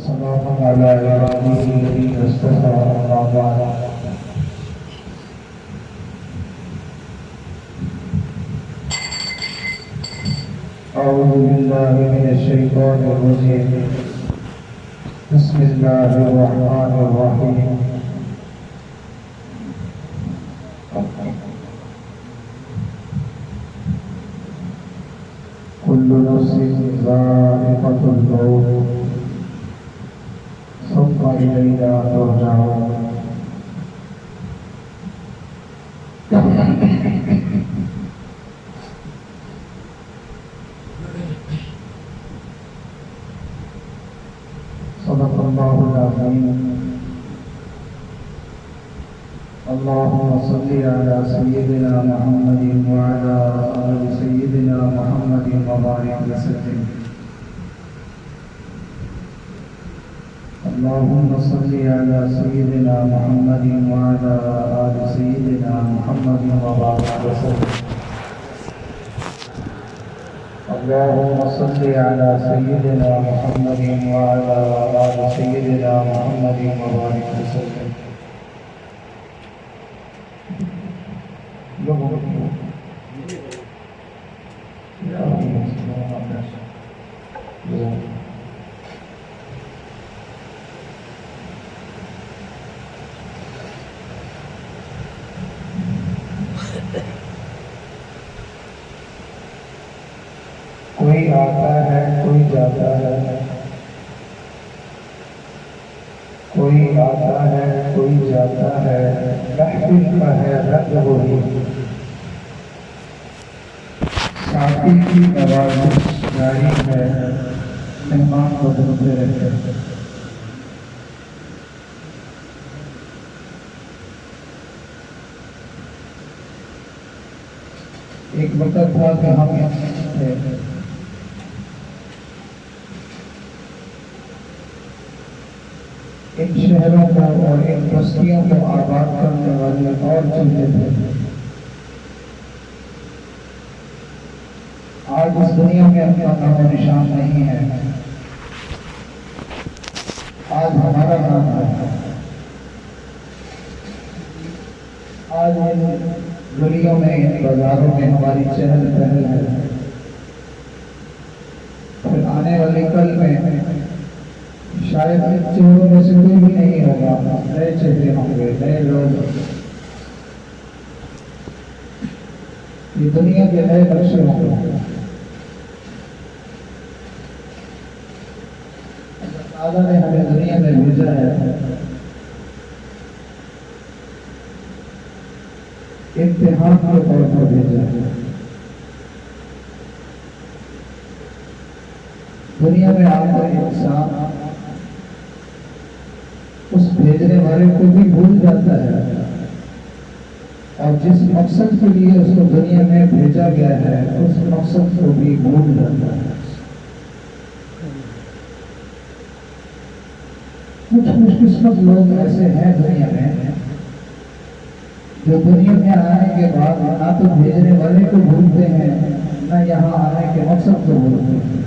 سلام على عباده الذين اصطفى أما بعد. أعوذ بالله من الشيطان الرجيم. بسم الله الرحمن الرحيم. كل نفس ذائقة الموت ثم إلينا ترجعون. صدق الله العظيم. اللهم صل على سيدنا محمد وعلى آل سيدنا محمد وبارك وسلم. اللهم صل على سيدنا محمد وعلى آل سيدنا محمد وبارك وسلم. اللهم صل على سيدنا محمد وعلى آل سيدنا محمد وبارك وسلم. کوئی آتا ہے کوئی جاتا ہے، کوئی آتا ہے کوئی جاتا ہے، محفل کا ہے رنگ وہی، ساتھی کی نوازش جاری ہے، مہمان بدلتے رہتے ہیں. ایک وقت تھا کہ ہم تھے، ان شہروں کو اور ان بستیوں کو آباد کرنے والے اور چلتے تھے. آج اس دنیا میں اپنا نام و نشان نہیں ہے. آج ہمارا نام ہے. آج ان گلیوں میں ان بازاروں میں ہماری چہل پہل ہے. پھر آنے والے کل میں شاید ان چہروں میں سے کوئی بھی نہیں ہوگا، نئے چہرے ہوں گے، نئے لوگ. یہ دنیا کے نئے نقشے ہوں گے. اللہ نے ہمیں دنیا میں بھیجا ہے امتحان کے طور پر بھیجا ہے. دنیا میں آ کر انسان اس بھیجنے والے کو بھی بھول جاتا ہے، اور جس مقصد کے لیے اس کو دنیا میں بھیجا گیا ہے اس مقصد کو بھی بھول جاتا ہے. کچھ خوش قسمت لوگ ایسے ہیں دنیا میں جو دنیا میں آنے کے بعد نہ تو بھیجنے والے کو بھولتے ہیں نہ یہاں آنے کے مقصد کو بھولتے ہیں.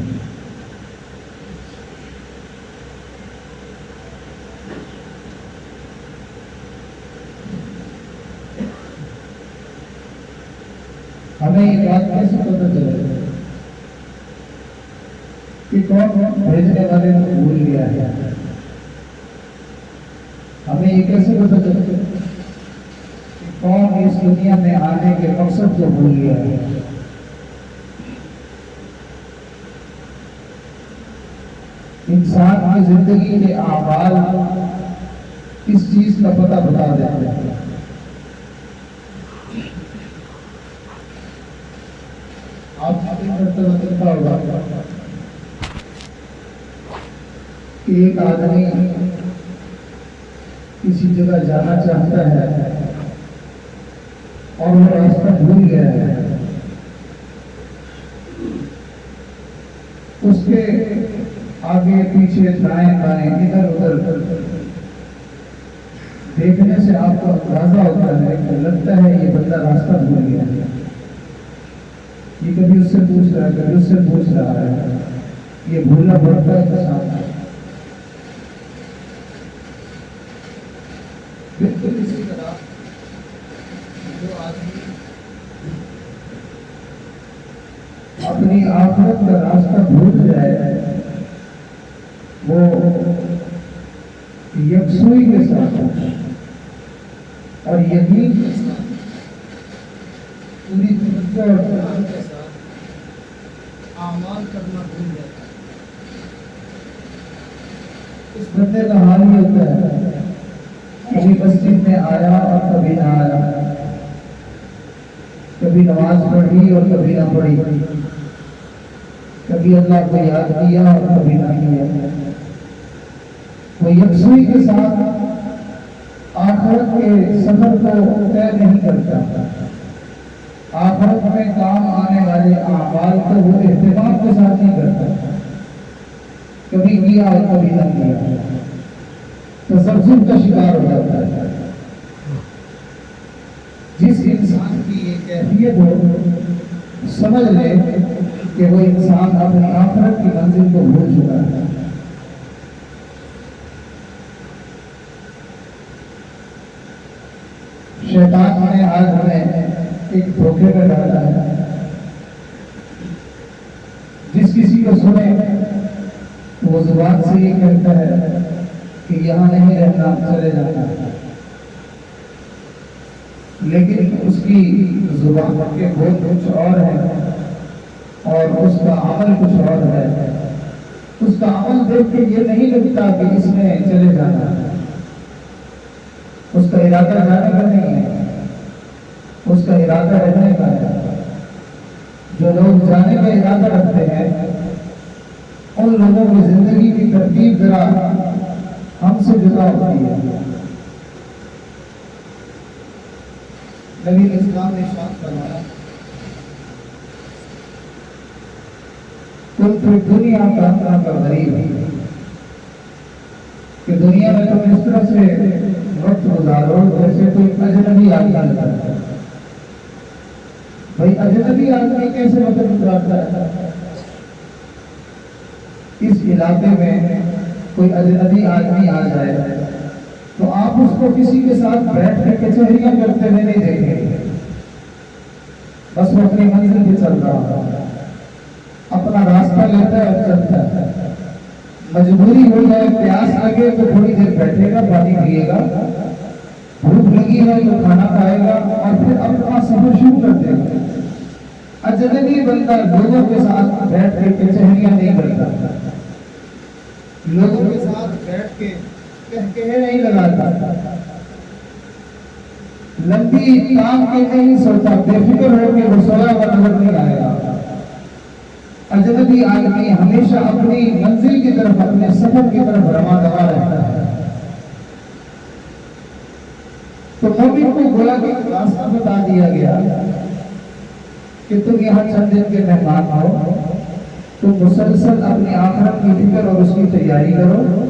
ہمیں یہ بات کیسے پتہ چلے کہ کون بھیجنے والے کو بھول گیا ہے؟ ہمیں یہ کیسے پتہ چلے کہ کون اس دنیا میں آنے کے مقصد کو بھول گیا ہے؟ انسان کی زندگی کے اعمال اس چیز کا پتہ بتا دیتے ہیں. آپ دیکھا ہوگا کہ ایک آدمی کسی جگہ جانا چاہتا ہے اور وہ راستہ بھول گیا ہے. اس کے آگے پیچھے دائیں بائیں ادھر ادھر دیکھنے سے آپ کو اندازہ ہوتا ہے کہ لگتا ہے یہ بندہ راستہ بھول گیا ہے. یہ کبھی اس سے پوچھ رہا ہے، کبھی اس سے پوچھ رہا ہے. یہ بھولنا بڑھتا ہے انسان. اپنی آخرت کا راستہ بھول جائے وہ یکسوئی کے ساتھ اور یقین کے ساتھ پوری توجہ اور خیال کے ساتھ اعمال کرنا بھول جاتا ہے، اس بندے کا حال یہ ہوتا ہے کبھی مسجد میں آیا اور کبھی نہ آیا، کبھی نماز پڑھی اور کبھی نہ پڑھی، کبھی اللہ کو یاد کیا اور کبھی نہ کیا۔ وہ یکسوئی کے ساتھ آخرت کے سفر کو طے نہیں کرتا، آخرت میں کام آنے والے اعمال کو وہ اہتمام کے ساتھ نہیں کرتا، کبھی کیا اور کبھی نہ کیا، تذبذب کا شکار ہو جاتا ہے۔ جس انسان کی یہ کیفیت ہو سمجھ لے کہ وہ انسان اپنی آخرت کی منزل کو بھول چکا ہے۔ شیطان نے آج ہمیں ایک دھوکے میں ڈالا ہے، جس کسی کو سنے وہ زبان سے یہ کہتا ہے کہ یہاں نہیں رہنا، چلے جانا، لیکن اس کی زبان کے بول کچھ اور ہے اور اس کا عمل کچھ اور ہے۔ اس کا عمل دیکھ کے یہ نہیں لگتا کہ اس میں چلے جانا ہے، اس کا ارادہ جانے کا نہیں ہے، اس کا ارادہ رہنے کا ہے۔ جو لوگ جانے کا ارادہ رکھتے ہیں ان لوگوں کی زندگی کی ترتیب ذرا ہم سے جدا ہوتی ہے۔ نبی اسلام نے ارشاد فرمایا تم پھر دنیا کا غریب ہے کہ دنیا میں تم اس طرح سے وقت گزارو جیسے کوئی اجنبی آدمی آتا ہے۔ بھائی اجنبی آدمی کیسے وقت گزارتا ہے؟ اس علاقے میں کوئی اجنبی آدمی آ جائے تو آپ اس کو کسی کے ساتھ بیٹھ کے کچہریاں کرتے ہوئے نہیں دیکھیں گے، بس وہ اپنی منزل پہ چل رہا ہے، اپنا راستہ لیتا ہے اور چلتا ہے۔ مجبوری ہو جائے، پیاس لگے تو تھوڑی دیر بیٹھے گا، پانی پیے گا، بھوک لگی ہے تو کھانا کھائے گا اور پھر اپنا سفر شروع کر دے گا۔ اجنبی بندہ لوگوں کے ساتھ بیٹھ کے کچہریاں نہیں کرتا، لوگوں کے ساتھ بیٹھ کے کہے نہیں لگاتا، لمبی کام کے نہیں سوتا، بے فکر ہو کے وہ سویا ہوا نظر نہیں آئے گا۔ اجنبی آدمی ہمیشہ اپنی منزل کی طرف، اپنے سفر کی طرف رواں دوا رہتا ہے۔ تو مومن کو گویا کہ راستہ بتا دیا گیا کہ تم یہاں چند دن کے مہمان ہو، تم مسلسل اپنی آخرت کی فکر اور اس کی تیاری کرو،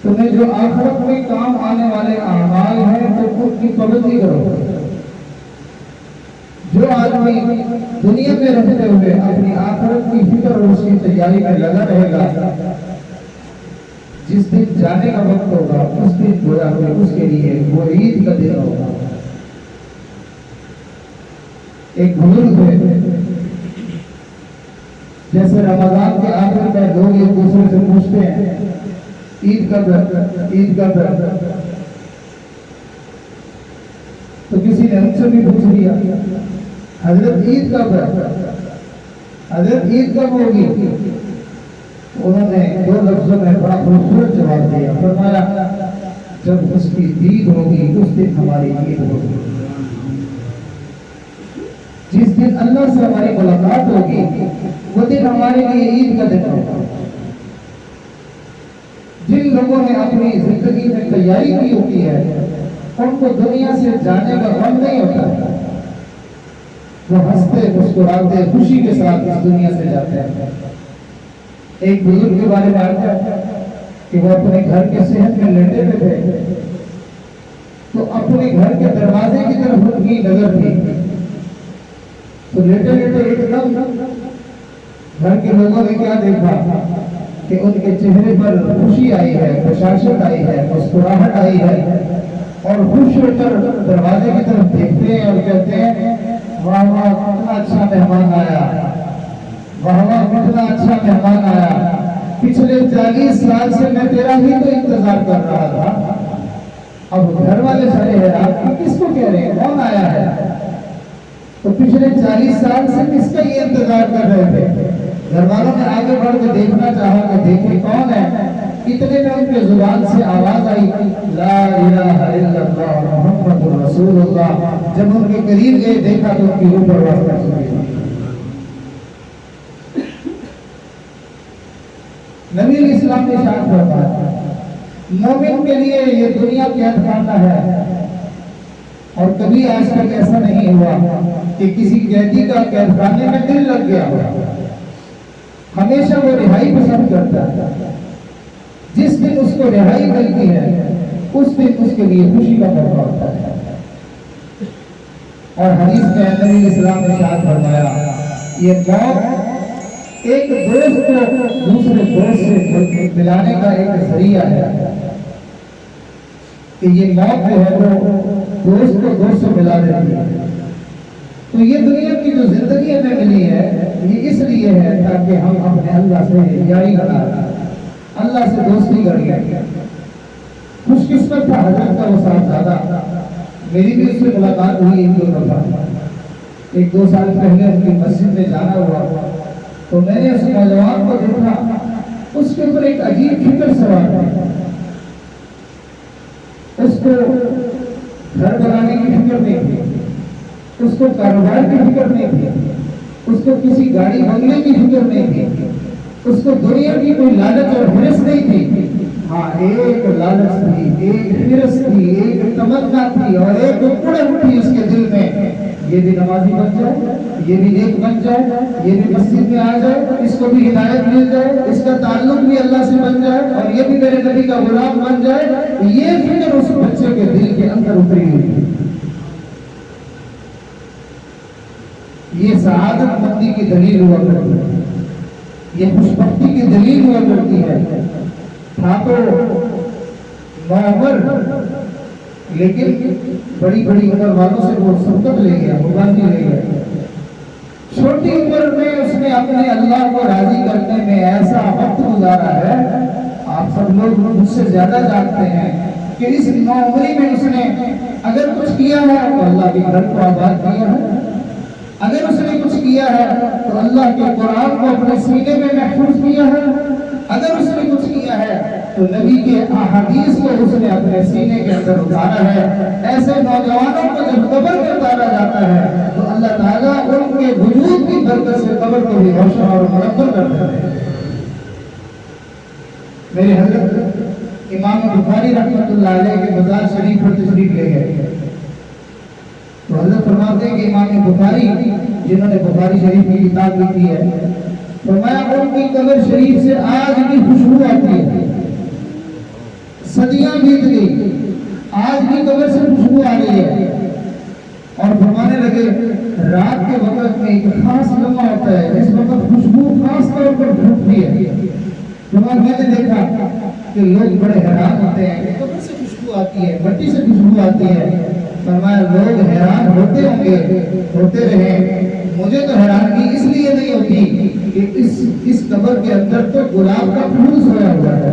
تمہیں جو آخرت میں کام آنے والے اعمال ہیں تو ان کی پابندی کرو۔ جو آدمی دنیا میں رہتے ہوئے اپنی آخرت کی فکر اور اس کی تیاری میں لگا رہے گا، جس دن جانے کا وقت ہوگا اس دن گویا کہ اس کے لیے وہ عید کا دن ہوگا۔ ایک بزرگ ہے، جیسے رمضان کے آخر میں لوگ ایک دوسرے سے پوچھتے ہیں عید کب ہے، عید کب ہے، تو کسی نے ان سے بھی پوچھ لیا حضرت عید کب ہے، حضرت عید کب ہوگی؟ انہوں نے دو لفظوں میں بڑا خوبصورت جواب دیا، فرمایا جب اس کی دید ہوگی اس دن ہماری عید ہوگی۔ جس دن اللہ سے ہماری ملاقات ہوگی وہ دن ہمارے لیے عید کا دن ہوگا۔ جن لوگوں نے اپنی زندگی میں تیاری کی ہوتی ہے ان کو دنیا سے جانے کا غم نہیں ہوتا، وہ ہنستے مسکراتے خوشی کے ساتھ اس دنیا سے جاتے ہیں۔ ایک بزرگ کے بارے میں آتا ہے کہ وہ اپنے گھر کے صحت میں لیٹے ہوئے تھے تو اپنے گھر کے دروازے کی طرف ان کی نظر تھی، تو لیٹے لیٹے ایک دم گھر کے لوگوں نے کیا دیکھا کہ ان کے چہرے پر خوشی آئی ہے، بشاشت آئی ہے، مسکراہٹ آئی ہے، اور خوش ہو کر دروازے کی طرف دیکھتے ہیں اور کہتے ہیں واہ واہ کتنا اچھا مہمان آیا، وہاں کتنا اچھا مہمان آیا، پچھلے 40 سال سے میں تیرا ہی تو انتظار کر رہا تھا۔ اب گھر والے سارے حیران کہ کس کو کہہ رہے ہیں، کون آیا ہے؟ تو پچھلے 40 سال سے کس کا یہ انتظار کر رہے تھے؟ گھر والوں نے آگے بڑھ کے دیکھنا چاہا کہ دیکھیں کون ہے۔ اتنے میں ان کے زبان سے آواز آئی، لا الہ الا اللہ محمد رسول اللہ۔ جب ان کے قریب گئے دیکھا تو ان کی روح پرواز کر چکی۔ نبی علیہ السلام نے ارشاد فرمایا مومن کے لیے یہ دنیا قید خانہ ہے، اور کبھی آج تک ایسا نہیں ہوا کہ کسی قیدی کا قید خانے میں دل لگ گیا ہو۔ ہمیشہ وہ رہائی پسند کرتا ہے۔ جس دن اس کو رہائی ملتی ہے اس دن اس کے لیے خوشی کا موقع ہوتا ہے۔ اور حدیث میں نبی علیہ السلام نے ارشاد فرمایا یہ موت ایک دوست کو دوسرے دوست سے ملانے کا ایک ذریعہ ہے، کہ یہ موت جو ہے وہ دوست کو دوست سے ملا دیتی ہے۔ تو یہ دنیا کی جو زندگی ہمیں ملی ہے یہ اس لیے ہے تاکہ ہم اپنے اللہ سے یاری بنا لیں، اللہ سے دوستی کریں۔ خوش قسمت تھا حضرت کا وہ صاحبزادہ، میری بھی اس سے ملاقات ہوئی ایک دو دفعہ، 1-2 سال پہلے ان کی مسجد میں جانا ہوا تو میں نے اس نوجوان کو دیکھا، اس کے اوپر ایک عجیب فکر سوار تھی۔ اس کو گھر بنانے کی فکر نہیں تھی، اس کو کاروبار کی فکر نہیں تھی، اس کو کسی گاڑی بنگلے کی فکر نہیں تھی، اس کو دنیا کی کوئی لالچ اور ہرس نہیں تھی۔ ہاں ایک لالچ تھی، ایک ہرس تھی، ایک تمنا تھی اور ایک اڑن تھی اس کے دل میں، یہ بھی نمازی بن جائے، یہ بھی نیک بن جائے، یہ بھی مسجد میں آ جائے، اس کو بھی ہدایت مل جائے، اس کا تعلق بھی اللہ سے بن جائے اور یہ بھی میرے نبی کا غلام بن جائے۔ یہ فکر اس بچے کے دل کے اندر اتری ہوئی ہے۔ یہ سعادت مندی کی دلیل ہوا کرتی ہے، یہ خوشبختی کی دلیل ہوا کرتی ہے۔ تھا تو نوعمر لیکن بڑی بڑی عمر والوں سے وہ سبقت لے گیا، مبادی لے گیا۔ چھوٹی عمر میں اس نے اپنے اللہ کو راضی کرنے میں ایسا وقت گزارا ہے، آپ سب لوگ مجھ سے زیادہ جانتے ہیں کہ اس نوعمری میں اس نے اگر کچھ کیا ہے تو اللہ کے گھر کو آباد کیا ہے، اگر اس نے کچھ کیا ہے تو اللہ کے قرآن کو اپنے سینے میں محفوظ کیا ہے، اگر اس نے کچھ کیا ہے تو نبی کے احادیث کو اس نے اپنے سینے کے اندر اتارا ہے۔ ایسے نوجوانوں کو جب قبر میں اتارا جاتا ہے تو اللہ تعالیٰ ان کے وجود کی برکت سے قبر کو بھی روشن اور منور کر دیتے ہیں۔ میرے حضرت امام بخاری رحمۃ اللہ علیہ کے مزار شریف پر تشریف لے گئے تو حضرت فرماتے ہیں کہ امام بخاری جنہوں نے بخاری شریف کی کتاب لکھی ہے، فرمایا ان کی قبر شریف سے آج بھی خوشبو آتی ہے، صدیاں بیت گئی آج بھی قبر سے خوشبو آ رہی ہے۔ اور فرمانے لگے رات کے وقت میں ایک خاص لمحہ ہوتا ہے جس وقت خوشبو خاص طور پر پھوٹتی ہے۔ فرمایا میں نے دیکھا کہ لوگ بڑے حیران ہوتے ہیں کہ قبر سے خوشبو آتی ہے، مٹی سے خوشبو آتی ہے۔ فرمایا لوگ حیران ہوتے ہوں گے، ہوتے رہے، مجھے تو حیرانگی اس لیے نہیں ہوتی کہ اس قبر کے اندر تو گلاب کا پھول سویا ہوا ہے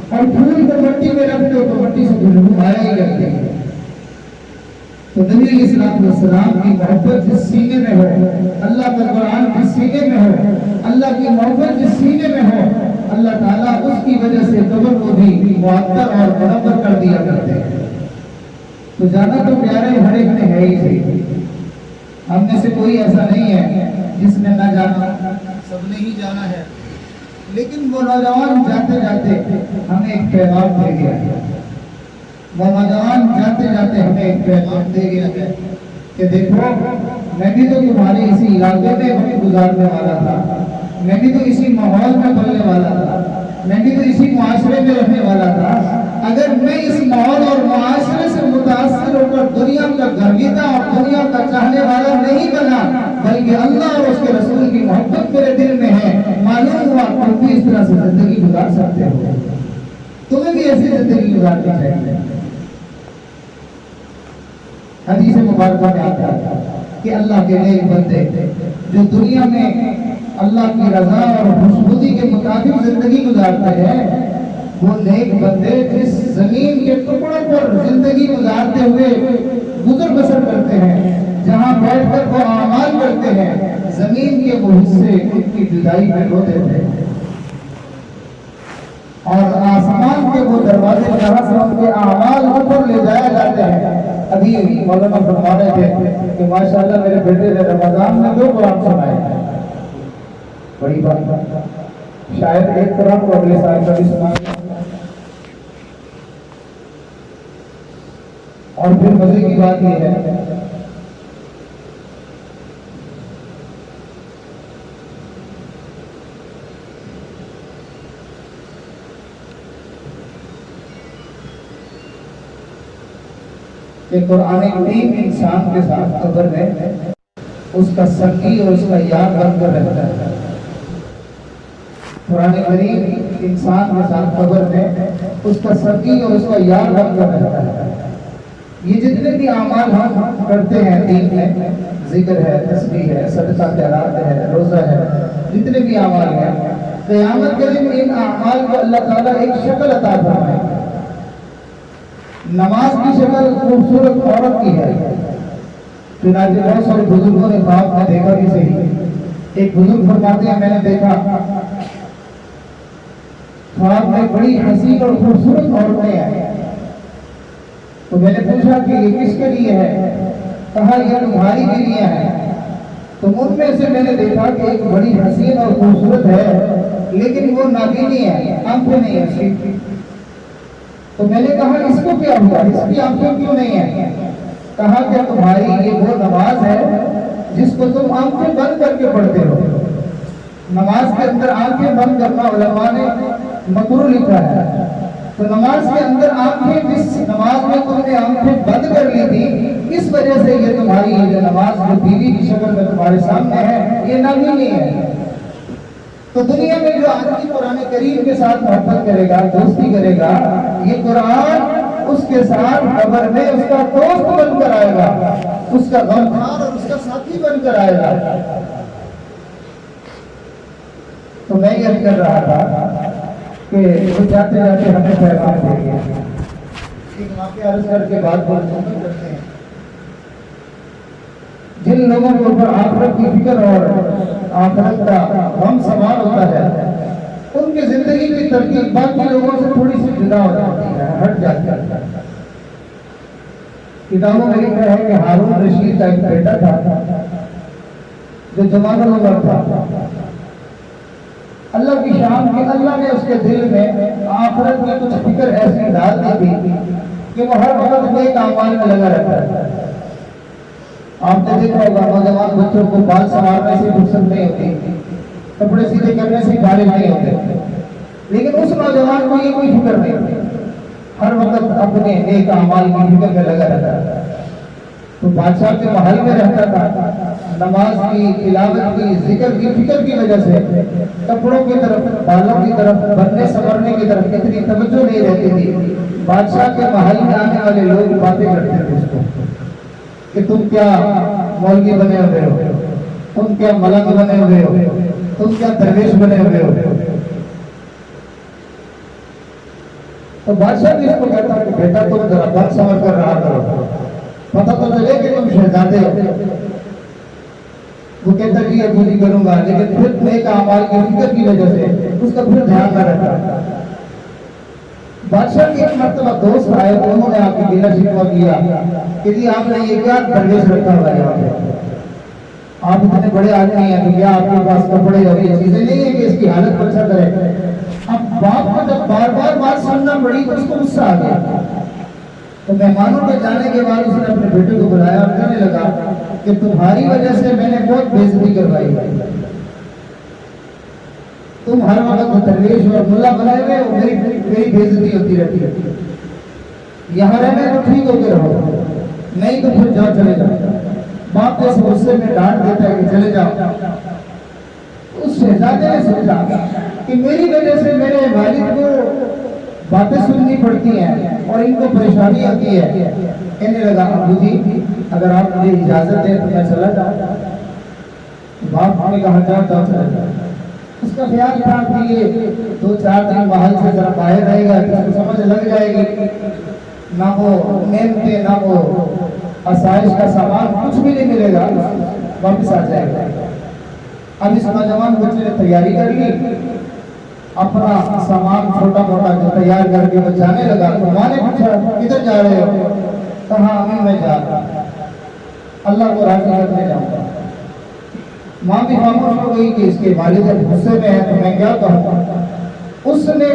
اور پھول کو مٹی میں رکھ دو تو مٹی سے خوشبو آیا ہی کرتی ہے۔ تو نبی علیہ السلام کی محبت جس سینے میں ہو، اللہ کا قرآن جس سینے میں ہو، اللہ کی محبت جس سینے میں ہو، اللہ تعالیٰ اس کی وجہ سے قبر کو بھی معطر اور منور کر دیا کرتے ہیں۔ تو جانا تو پیارے ہر ایک نے ہے ہی صحیح، ہم میں سے کوئی ایسا نہیں ہے جس نے نہ جانا، سب نے ہی جانا ہے۔ لیکن وہ نوجوان جاتے جاتے ہمیں ایک پیغام دے گیا ہے، وہ نوجوان جاتے جاتے ہمیں ایک پیغام دے گیا ہے کہ دیکھو میں بھی تو تمہارے اسی علاقے میں وقت گزارنے والا تھا، میں بھی تو اسی ماحول میں پلنے والا تھا، میں بھی تو اسی معاشرے میں رہنے والا تھا۔ اگر میں اس ماحول اور معاشرے سے متاثر ہو کر دنیا کا گرویدہ اور دنیا کا چاہنے والا نہیں بنا، بلکہ اللہ اور اس کے رسول کی محبت میرے دل میں ہے، معلوم ہوا تم بھی اس طرح سے زندگی گزار سکتے ہو، تمہیں بھی ایسی زندگی گزارنی چاہیے۔ حدیث مبارکہ میں آتا ہے کہ اللہ کے نیک بندے جو دنیا میں اللہ کی رضا اور خوشنودی کے مطابق زندگی گزارتے ہیں، وہ نیک بندے جس زمین کے ٹکڑوں پر زندگی گزارتے ہوئے گزر بسر کرتے ہیں، جہاں بیٹھ کر وہ اعمال کرتے ہیں، زمین کے وہ حصے ان کی جدائی میں روتے تھے، اور آسمان کے وہ دروازے جہاں سے ان کے اعمال اوپر لے جائے جاتے ہیں۔ ابھی مولانا فرما رہے تھے کہ ماشاءاللہ میرے بیٹے نے رمضان میں 2 قرآن سنائے، بڑی بات، شاید ایک قرآن کو اگلے سال کا بھی سنائے۔ اور پھر مزے کی بات یہ ہے کہ قرآن کریم انسان کے ساتھ قبر میں اس کا سنگی اور اس کا یار بن کر رہتا ہے۔ قرآن کریم انسان کے ساتھ قبر میں اس کا سنگی اور اس کا یار بن کر رہتا ہے۔ یہ جتنے بھی اعمال ہم کرتے ہیں دین میں، ذکر ہے، تسبیح ہے، صدقہ خیرات ہے، روزہ ہے، جتنے بھی اعمال ہیں، قیامت کے دن ان اعمال کو اللہ تعالیٰ ایک شکل عطا فرمائے گا۔ نماز کی شکل خوبصورت عورت کی ہے، چنانچہ بہت سارے بزرگوں نے خواب میں دیکھا بھی صحیح۔ ایک بزرگ فرماتے ہیں میں نے دیکھا خواب میں بڑی حسین اور خوبصورت عورتیں ہیں، تو میں نے پوچھا کہ یہ کس کے لیے ہے؟ کہا یہ تمہاری کے لیے ہے۔ تو ان میں سے میں نے دیکھا کہ ایک بڑی حسین اور خوبصورت ہے، لیکن وہ نابینی ہے، آنکھیں نہیں ہیں اس کی۔ تو میں نے کہا اس کو کیا ہوا، اس کی آنکھیں کیوں نہیں ہیں؟ کہا کہ تمہاری یہ وہ نماز ہے جس کو تم آنکھیں بند کر کے پڑھتے ہو۔ نماز کے اندر آنکھیں بند کرنا علماء نے مکروہ لکھا ہے۔ تو نماز کے اندر آنکھیں، جس نماز میں تم نے آنکھیں بند کر لی تھی، اس وجہ سے یہ تمہاری یہ نماز جو بیوی کی شکل میں تمہارے سامنے ہے، یہ نابینی ہے۔ تو دنیا میں جو آدمی قرآن کریم کے ساتھ محبت کرے گا، دوستی کرے گا، یہ قرآن اس کے ساتھ قبر میں اس کا دوست بن کر آئے گا، اس کا غمخوار اور اس کا ساتھی بن کر آئے گا۔ تو میں یہ کر رہا تھا کہ وہ جاتے جاتے ہمیں پیغام دے گئے، ایک واقعہ عرض کر کے بات کرتے ہیں۔ جن لوگوں کے اوپر آخرت کی فکر اور آخرت کا غم سوار ہوتا ہے، ان کی زندگی کی ترتیب باقی لوگوں سے تھوڑی سی جدا ہو جاتی ہے، ہٹ جاتی ہے۔ کتابوں میں لکھا ہے کہ ہارون رشید کا ایک بیٹا تھا جو جوان العمر تھا۔ اللہ کی شان کی اللہ نے اس کے دل میں آخرت کی کچھ فکر ایسی ڈال دی تھی کہ وہ ہر وقت نیک اعمال میں لگا رہتا ہے۔ آپ نے دیکھا ہوگا نوجوان بچوں کو بال سنوارنے سے فرصت نہیں ہوتی، کپڑے سیدھے کرنے سے فارغ نہیں ہوتے، لیکن اس نوجوان کو یہ کوئی فکر نہیں ہوتی، ہر وقت اپنے نیک اعمال کی فکر میں لگا رہتا ہے۔ تو بادشاہ کے محل میں رہتا تھا، نماز کی، تلاوت کی، ذکر کی فکر کی وجہ سے کپڑوں کی طرف، بالوں کی طرف، بننے سنورنے کی طرف اتنی توجہ نہیں رہتی تھی۔ بادشاہ کے محل میں آنے والے لوگ باتیں کرتے تھے اس کو کہ تم کیا مولوی بنے ہوئے ہو، تم کیا ملنگ بنے ہوئے ہو، تم کیا درویش بنے ہوئے ہو۔ تو بادشاہ بھی اس کو کہتا کہ بیٹا تم ذرا بات سمجھ کر رہا کرو، پتہ تو چلے کہ تم شہزادے ہو۔ وہ کہتا کہ یہ پوری کروں گا، لیکن پھر نیک اعمال کی فکر کی وجہ سے اس کا پھر دھیان نہ رہتا۔ بادشاہ کی ایک مرتبہ دوست آئے، انہوں نے آپ کی گلہ شکوہ کیا کہ جی آپ نے یہ کیا درویش رکھا ہوا ہے یہاں پہ، آپ اتنے بڑے آدمی ہیں تو کیا آپ کے پاس کپڑے اور یہ چیزیں نہیں ہیں کہ اس کی حالت کو اچھا کرے۔ اب باپ کو جب بار بار بات سننا پڑی تو اس کو غصہ آ گیا۔ تو مہمانوں کے جانے کے بعد اس نے اپنے بیٹے کو بلایا اور کہنے لگا کہ تمہاری وجہ سے میں نے بہت بے عزتی کروائی، تم ہر وقت درویش اور ملا بنائے ہوئے ہو، میری بے عزتی ہوتی رہتی ہے۔ یہاں رہنے تو ٹھیک ہو کے رہو، نہیں تو پھر جاؤ، چلے جاؤ۔ باپ جیسے غصے میں ڈانٹ دیتا ہے کہ چلے جاؤ۔ اس شہزادے نے سوچا کہ میری وجہ سے میرے والد کو باتیں سننی پڑتی ہیں اور ان کو پریشانی آتی ہے۔ کہنے لگا ابو جی اگر آپ مجھے اجازت دیں تو میں چلا جاؤں۔ باپ نے کہا جاؤ چلا جاؤ۔ اس کا خیال تھا کہ یہ 2-4 دن محل سے ذرا باہر رہے گا، اس کو سمجھ لگ جائے گی، نہ وہ نعمتیں نہ وہ آسائش کا سامان کچھ بھی نہیں ملے گا، واپس آ جائے گا۔ اب اس نوجوان بچے نے تیاری کر لی، اپنا سامان چھوٹا موٹا جو تیار کر کے وہ جانے لگا۔ تو ماں نے پوچھا کدھر جا رہے ہو؟ کہا امی میں جا رہا اللہ کو راضی کرنے جاؤں گا۔ ماں بھی خاموش ہو گئی کہ اس کے والد غصے میں ہے تو میں کیا کہوں۔ اس نے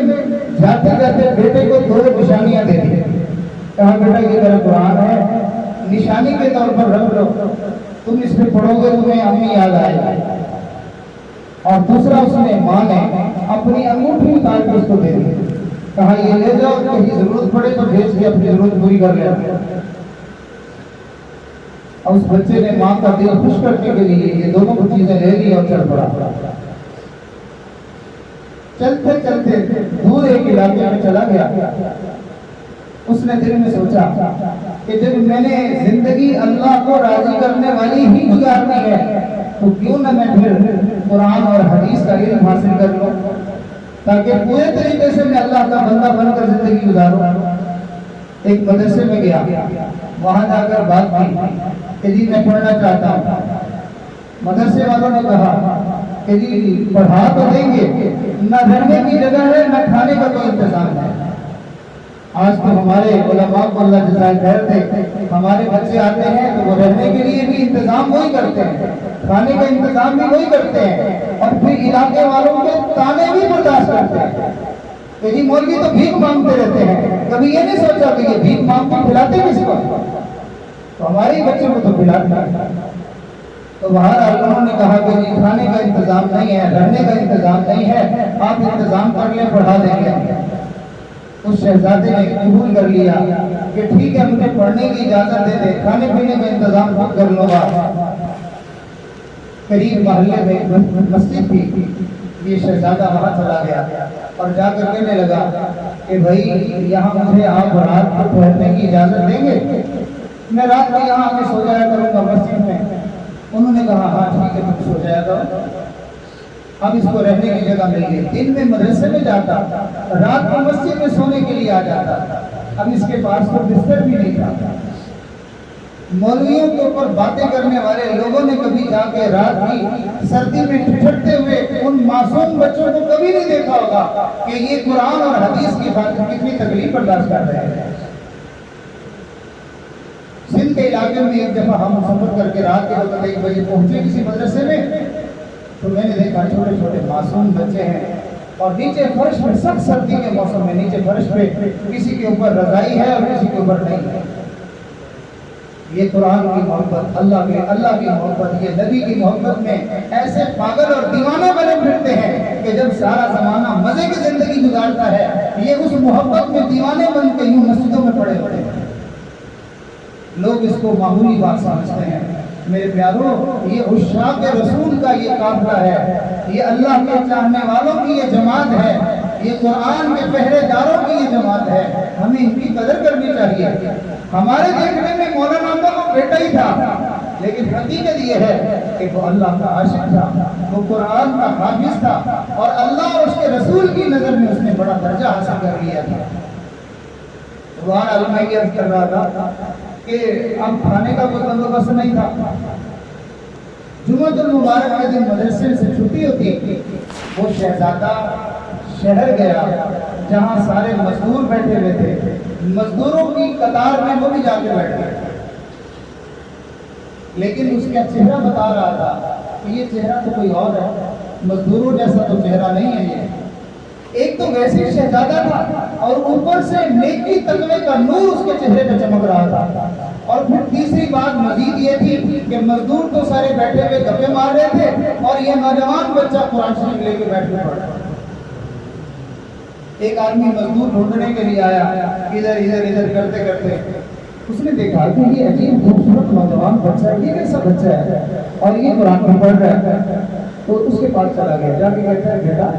جاتے جاتے بیٹے کو 2 نشانیاں دے دی، کہا بیٹا یہ میرا قرآن ہے، نشانی کے طور پر رکھ لو، تم اس پہ پڑھو گے تمہیں امی یاد آئے گی۔ اور دوسرا اس نے ماں نے اپنی انگوٹھی اتار کے اس کو دے دی، کہا یہ لے جاؤ، کہیں ضرورت پڑے تو بھیج کے اپنی ضرورت پوری کر لے۔ اور اس بچے نے ماں کا دل خوش کرنے کے لیے یہ دونوں چیزیں لے لی اور چل پڑا۔ چلتے چلتے دور ایک علاقے میں چلا گیا۔ اس نے دل میں سوچا کہ جب میں نے زندگی اللہ کو راضی کرنے والی ہی گزارنی ہے تو کیوں نہ میں پھر قرآن اور حدیث کا علم حاصل کر لوں، تاکہ پورے طریقے سے میں اللہ کا بندہ بن کر زندگی گزاروں۔ ایک مدرسے میں گیا، وہاں جا کر بات کی کہ جی میں پڑھنا چاہتا ہوں۔ مدرسے والوں نے کہا کہ جی پڑھا تو دیں گے، نہ رہنے کی جگہ ہے نہ کھانے کا کوئی انتظام ہے۔ آج تو ہمارے علماء کو اللہ جزائے خیر دے، ہمارے بچے آتے ہیں تو وہ رہنے کے لیے بھی انتظام وہی کرتے ہیں، کھانے کا انتظام بھی وہی کرتے ہیں، اور پھر علاقے والوں کے تانے بھی برداشت کرتے ہیں کہ جی مولوی تو بھیک مانگتے رہتے ہیں، کبھی یہ نہیں سوچا کہ یہ بھیک مانگ کے کھلاتے کس کو، تو ہمارے بچوں کو تو کھلاتے ہیں۔ تو بہرحال انہوں نے کہا کہ جی کھانے کا انتظام نہیں ہے، رہنے کا انتظام نہیں ہے، آپ انتظام کر لیں، پڑھا دیں گے۔ اس شہزادے نے قبول کر لیا کہ ٹھیک ہے مجھے پڑھنے کی اجازت دے دے، کھانے پینے کا انتظام خود کر لوں گا۔ قریب محلے میں مسجد تھی، یہ شہزادہ وہاں چلا گیا اور جا کر کہنے لگا کہ بھائی یہاں مجھے آپ رات کو ٹھہرنے کی اجازت دیں گے، میں رات کو یہاں آ کے سو جایا کروں گا مسجد میں۔ انہوں نے کہا ہاں ٹھیک ہے تم سو جایا کرو۔ اب اس کو رہنے کی جگہ مل گئی، دن میں مدرسے میں جاتا، رات کو مسجد میں سونے کے لیے آ جاتا۔ اب اس کے پاس تو بستر بھی نہیں تھا۔ مولویوں کے اوپر باتیں کرنے والے لوگوں نے کبھی جا کے رات کی سردی میں ٹھٹھرتے ہوئے ان معصوم بچوں کو کبھی نہیں دیکھا ہوگا کہ یہ قرآن اور حدیث کی بات کتنی تکلیف برداشت کر رہے ہیں۔ سندھ کے علاقے میں ایک دفعہ ہم سفر کر کے رات کے وقت 1 بجے پہنچے کسی مدرسے میں، تو میں نے دیکھا چھوٹے چھوٹے معصوم بچے ہیں اور نیچے فرش میں، سخت سردی کے موسم میں نیچے فرش پہ کسی کے اوپر رضائی ہے اور کسی کے اوپر نہیں ہے۔ یہ قرآن کی محبت، اللہ کی محبت، یہ نبی کی محبت میں ایسے پاگل اور دیوانے بنے پھرتے ہیں کہ جب سارا زمانہ مزے کی زندگی گزارتا ہے، یہ اس محبت میں دیوانے بن کے یوں مسجدوں میں پڑے پڑے ہیں۔ لوگ اس کو معمولی بات سمجھتے ہیں۔ میرے پیاروں، یہ عشاق رسول کا یہ قافلہ ہے، یہ اللہ کے چاہنے والوں کی یہ جماعت ہے، یہ قرآن کے پہرے داروں کی یہ جماعت ہے۔ ہمیں ان کی قدر کرنی چاہیے۔ ہمارے دیکھنے میں مولانا وہ بیٹا ہی تھا، لیکن حقیقت یہ ہے کہ وہ اللہ کا عاشق تھا، وہ قرآن کا حافظ تھا، اور اللہ اور اس کے رسول کی نظر میں اس نے بڑا درجہ حاصل کر لیا تھا۔ وہاں علماء یہ کر رہا تھا کہ اب کھانے کا کوئی بندوبست نہیں تھا۔ جمعۃ المبارک کے دن مدرسے سے چھٹی ہوتی، وہ شہزادہ شہر گیا جہاں سارے مزدور بیٹھے ہوئے تھے، مزدوروں کی قطار میں وہ بھی جا کے بیٹھ گئے، لیکن اس کا چہرہ بتا رہا تھا کہ یہ چہرہ تو کوئی اور ہے، مزدوروں جیسا تو چہرہ نہیں ہے یہ۔ ایک تو ویسے شہزادہ تھا اور اوپر سے نیکی تقوی کا نور اس کے چہرے پہ چمک رہا تھا، اور پھر تیسری بات مزید یہ تھی کہ مزدور تو سارے بیٹھے ہوئے گپے مار رہے تھے اور یہ نوجوان بچہ قرآن شریف لے کے بیٹھ کے پڑھ رہا۔ ایک آدمی مزدور ڈھونڈنے کے لیے آیا، ادھر ادھر ادھر کرتے کرتے اس نے دیکھا کہ یہ عجیب خوبصورت نوجوان بچہ ہے، یہ کیسا بچہ ہے اور یہ قرآن پڑھ رہا ہے، تو اس کے پاس چلا گیا، جا کے کہتا ہے بیٹا